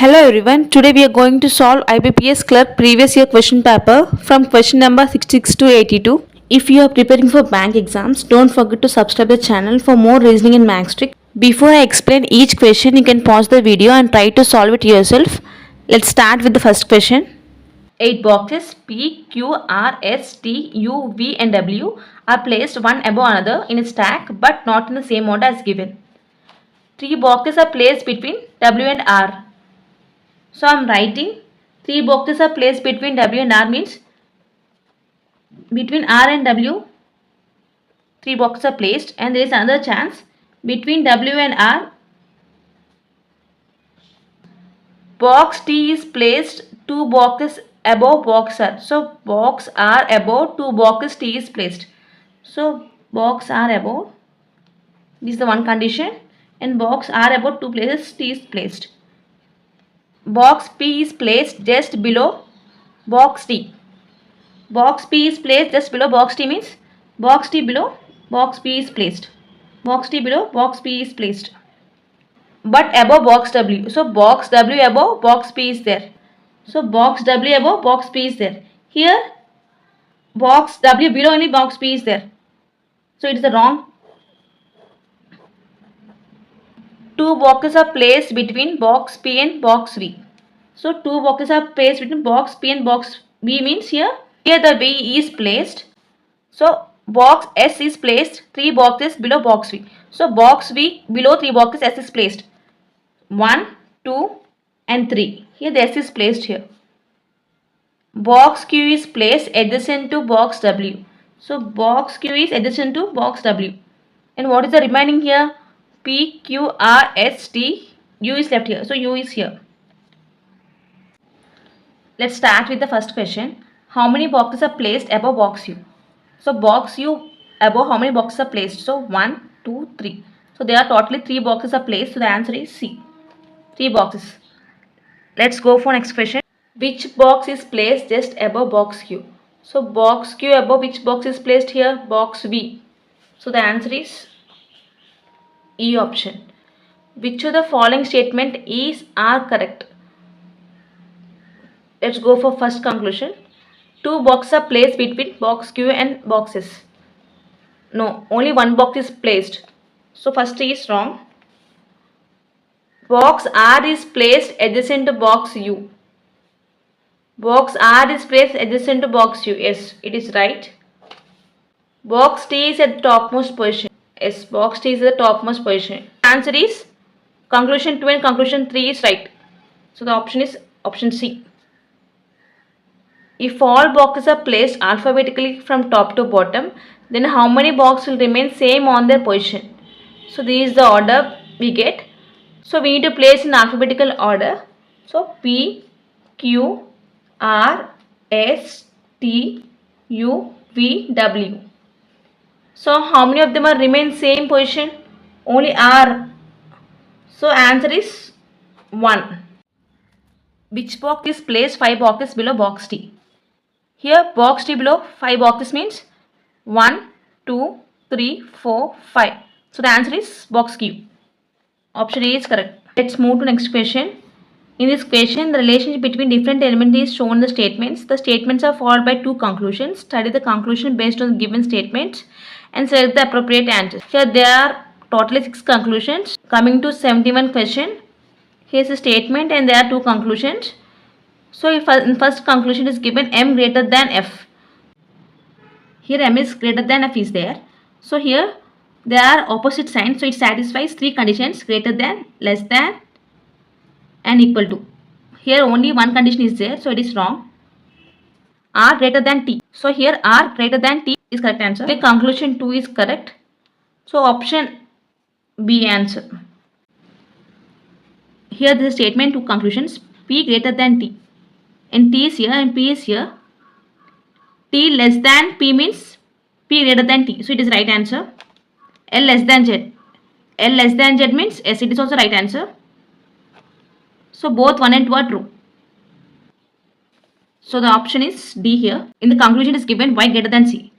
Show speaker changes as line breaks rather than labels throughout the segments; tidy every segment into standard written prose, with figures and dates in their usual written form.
Hello everyone, today we are going to solve IBPS Clerk previous year question paper from question number 66 to 82. If you are preparing for bank exams, don't forget to subscribe the channel for more reasoning and maths trick. Before I explain each question, you can pause the video and try to solve it yourself. Let's start with the first question. 8 boxes P, Q, R, S, T, U, V and W are placed one above another in a stack but not in the same order as given. 3 boxes are placed between W and R. So I am writing 3 boxes are placed between W and R means between R and W 3 boxes are placed, and there is another chance between W and R box T is placed 2 boxes above box R. So box R above 2 boxes T is placed. So box R above, this is the one condition, and box R above 2 places T is placed. Box P is placed just below box T. Box P is placed just below box T means box T below box P is placed. Box T below box P is placed. But above box W. So box W above box P is there. So box W above box P is there. Here box W below only box P is there. So it is the wrong. 2 boxes are placed between box P and box V. So 2 boxes are placed between box P and box V means here the V is placed. So box S is placed 3 boxes below box V. So box V below 3 boxes S is placed. 1, 2 and 3. Here the S is placed here. Box Q is placed adjacent to box W. So box Q is adjacent to box W. And what is the remaining here? P, Q, R, S, T, U is left here. So U is here. Let's start with the first question. How many boxes are placed above box U? So box U above how many boxes are placed? So 1, 2, 3. So there are totally 3 boxes are placed. So the answer is C. 3 boxes. Let's go for next question. Which box is placed just above box Q? So box Q above which box is placed here? Box V. So the answer is E option. Which of the following statement are correct? Let's go for first conclusion. 2 boxes are placed between box Q and boxes. No, only one box is placed. So first is wrong. Box R is placed adjacent to box U. Box R is placed adjacent to box U. Yes, it is right. Box T is at the topmost position. Yes, box T is at the topmost position. Answer is conclusion 2 and conclusion 3 is right. So the option is option C. If all boxes are placed alphabetically from top to bottom, then how many boxes will remain same on their position? So this is the order we get. So we need to place in alphabetical order. So P, Q, R, S, T, U, V, W. So how many of them are remain same position? Only R. So answer is 1. Which box is placed 5 boxes below box T? Here box T below 5 boxes means 1, 2, 3, 4, 5. So the answer is box Q. Option A is correct. Let's move to next question. In this question, the relationship between different elements is shown in the statements. The statements are followed by 2 conclusions. Study the conclusion based on the given statements and select the appropriate answers. Here there are totally 6 conclusions. Coming to 71 question. Here is a statement and there are 2 conclusions. So if in first conclusion is given M greater than F. Here M is greater than F is there. So here there are opposite signs. So it satisfies 3 conditions: greater than, less than and equal to. Here only one condition is there. So it is wrong. R greater than T. So here R greater than T is correct answer. The conclusion 2 is correct. So option B answer. Here this statement 2 conclusions. P greater than T. And T is here and P is here. T less than P means P greater than T. So it is right answer. L less than Z. L less than Z means yes, it is also right answer. So both 1 and 2 are true. So the option is D here. In the conclusion is given Y greater than C.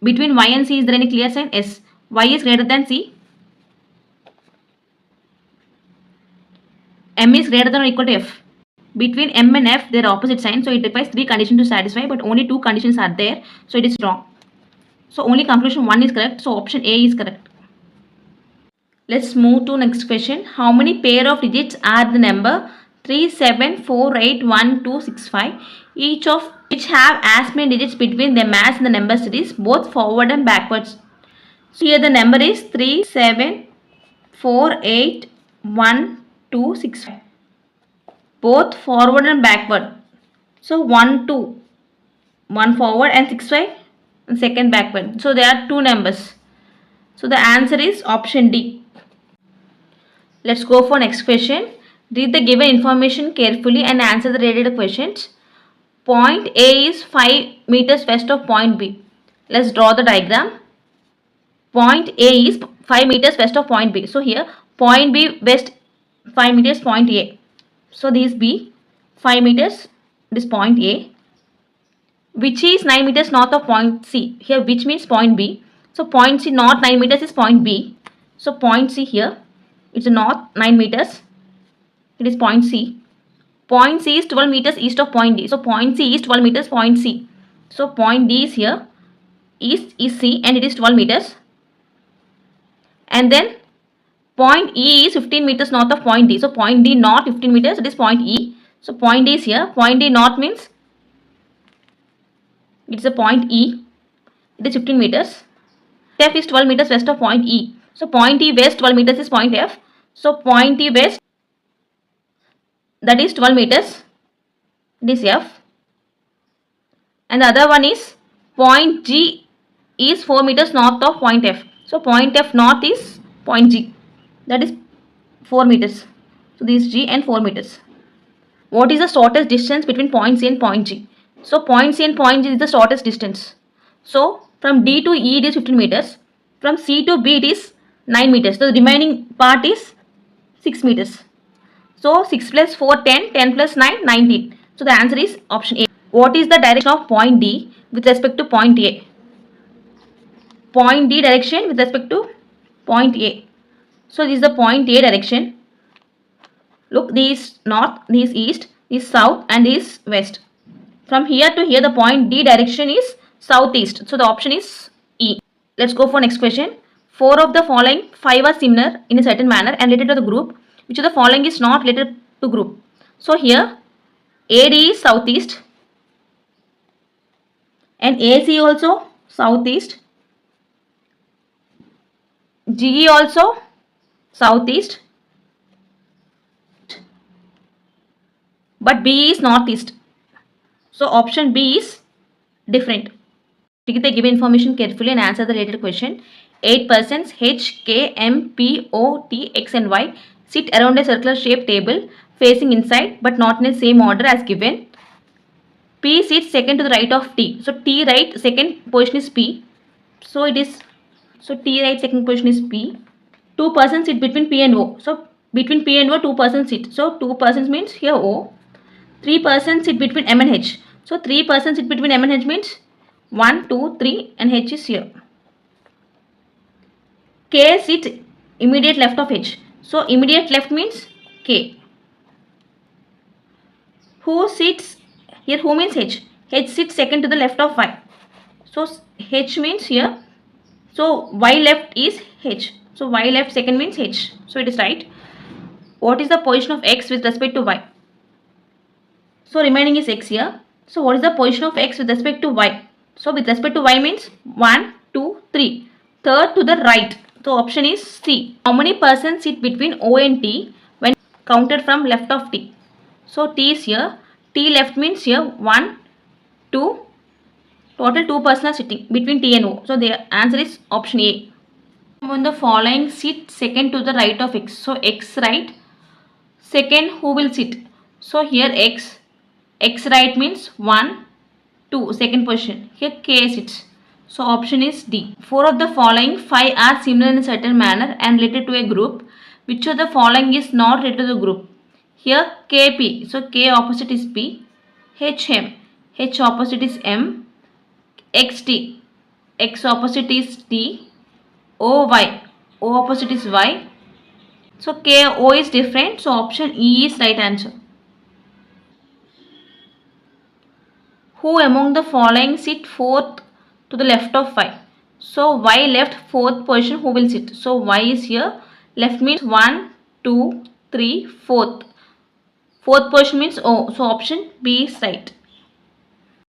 Between Y and C is there any clear sign? Yes. Y is greater than C. M is greater than or equal to F. between M and F, they are opposite signs. So it requires 3 conditions to satisfy, but only 2 conditions are there. So it is wrong. So only conclusion 1 is correct. So option A is correct. Let's move to next question. How many pair of digits are the number 3, 7, 4, 8, 1, 2, 6, 5, each of which have as many digits between them as the number series, both forward and backwards. So here the number is 3, 7, 4, 8, 1, 2, 6, 5. Both forward and backward. So 1, 2, 1 forward and 6, 5 and second backward. So there are 2 numbers. So the answer is option D. Let's go for next question. Read the given information carefully and answer the related questions. Point A is 5 meters west of point B. Let's draw the diagram. Point A is 5 meters west of point B. So here point B west 5 meters, point A. So this B 5 meters, this point A, which is 9 meters north of point C. Here which means point B. So point C north 9 meters is point B. So point C here, it's north 9 meters. It is point C. Point C is 12 meters east of point D. So point C is 12 meters, point C. So point D is here, east is C and it is 12 meters. And then point E is 15 meters north of point D. So point D north 15 meters, it is point E. So point D is here. Point D north means it's a point E. It is 15 meters. F is 12 meters west of point E. So point E west 12 meters is point F. So point E west, that is 12 meters. It is F. And the other one is point G is 4 meters north of point F. So point F north is point G. That is 4 meters. So this is G and 4 meters. What is the shortest distance between point C and point G? So point C and point G is the shortest distance. So from D to E it is 15 meters. From C to B it is 9 meters. So the remaining part is 6 meters. So 6 plus 4, 10, 10 plus 9, 19. So the answer is option A. What is the direction of point D with respect to point A? Point D direction with respect to point A. So this is the point A direction. Look, this is north, this is east, this is south and this is west. From here to here the point D direction is southeast. So the option is E. Let's go for next question. 4 of the following 5 are similar in a certain manner and related to the group. Which of the following is not related to group? So here AD is southeast and AC also southeast, GE also southeast, but B is northeast. So option B is different. Take the given information carefully and answer the related question. 8 persons H, K, M, P, O, T, X and Y sit around a circular shaped table facing inside but not in the same order as given. P sits second to the right of T. So T right second position is P. So T right second position is P. 2 persons sit between P and O. So between P and O 2 persons sit. So 2 persons means here O. 3 persons sit between M and H. So 3 persons sit between M and H means 1, 2, 3 and H is here. K sits immediate left of H. So immediate left means K. Who sits here? Who means H. H sits second to the left of Y. So H means here. So Y left is H. So Y left second means H. So it is right. What is the position of X with respect to Y? So remaining is X here. So what is the position of X with respect to Y? So with respect to Y means 1, 2, 3. Third to the right. So option is C. How many persons sit between O and T when counted from left of T? So T is here. T left means here 1, 2. Total 2 persons are sitting between T and O. So the answer is option A. Among the following sit second to the right of X. So X right. Second who will sit? So here X. X right means 1, 2. Second position. Here K sits. So option is D. 4 of the following 5 are similar in a certain manner and related to a group. Which of the following is not related to the group? Here KP. So K opposite is P. HM. H opposite is M. XT. X opposite is T. OY. O opposite is Y. So KO is different. So option E is right answer. Who among the following sit fourth to the left of Y? So Y left fourth position, who will sit? So Y is here. Left means 1, 2, 3, fourth. Fourth position means O. So option B is right.